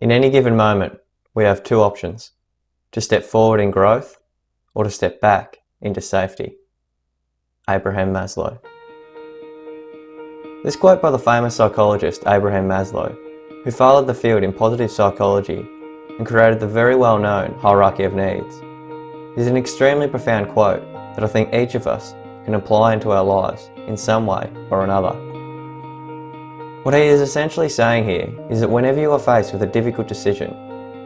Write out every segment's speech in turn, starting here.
In any given moment, we have two options: to step forward in growth or to step back into safety. Abraham Maslow. This quote by the famous psychologist Abraham Maslow, who followed the field in positive psychology and created the very well-known hierarchy of needs, is an extremely profound quote that I think each of us can apply into our lives in some way or another. What he is essentially saying here is that whenever you are faced with a difficult decision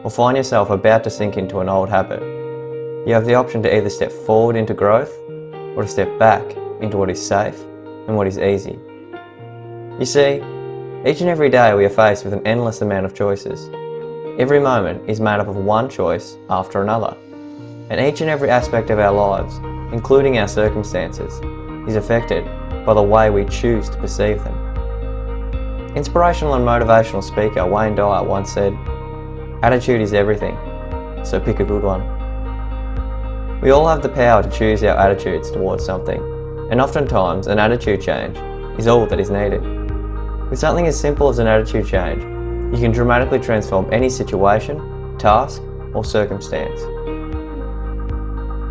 or find yourself about to sink into an old habit, you have the option to either step forward into growth or to step back into what is safe and what is easy. You see, each and every day we are faced with an endless amount of choices. Every moment is made up of one choice after another, and each and every aspect of our lives, including our circumstances, is affected by the way we choose to perceive them. Inspirational and motivational speaker Wayne Dyer once said, "Attitude is everything, so pick a good one." We all have the power to choose our attitudes towards something, and oftentimes an attitude change is all that is needed. With something as simple as an attitude change, you can dramatically transform any situation, task, or circumstance.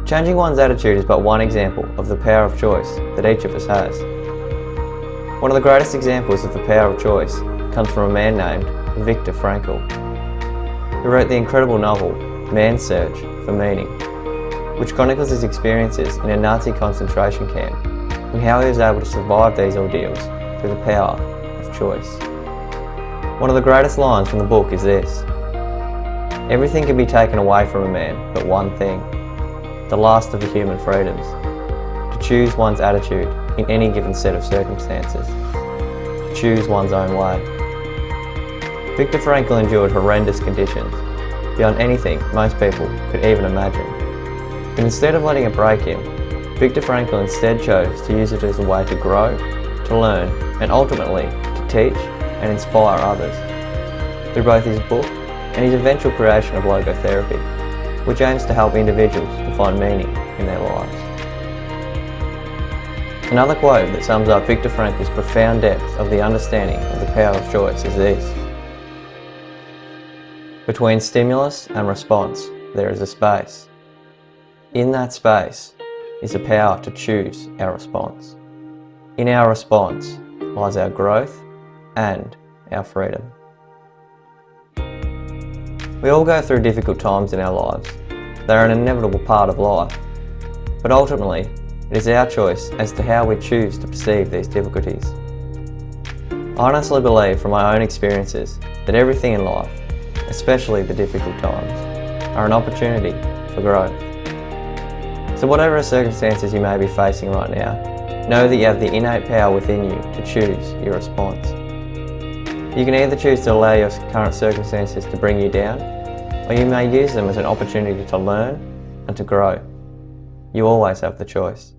Changing one's attitude is but one example of the power of choice that each of us has. One of the greatest examples of the power of choice comes from a man named Victor Frankl, who wrote the incredible novel Man's Search for Meaning, which chronicles his experiences in a Nazi concentration camp and how he was able to survive these ordeals through the power of choice. One of the greatest lines from the book is this: "Everything can be taken away from a man but one thing, the last of the human freedoms, to choose one's attitude in any given set of circumstances, to choose one's own way." Victor Frankl endured horrendous conditions, beyond anything most people could even imagine. But instead of letting it break him, Victor Frankl instead chose to use it as a way to grow, to learn, and ultimately to teach and inspire others, through both his book and his eventual creation of logotherapy, which aims to help individuals to find meaning in their lives. Another quote that sums up Victor Frankl's profound depth of the understanding of the power of choice is this: "Between stimulus and response, there is a space. In that space is the power to choose our response. In our response lies our growth and our freedom." We all go through difficult times in our lives. They are an inevitable part of life. But ultimately, it is our choice as to how we choose to perceive these difficulties. I honestly believe from my own experiences that everything in life, especially the difficult times, are an opportunity for growth. So whatever circumstances you may be facing right now, know that you have the innate power within you to choose your response. You can either choose to allow your current circumstances to bring you down, or you may use them as an opportunity to learn and to grow. You always have the choice.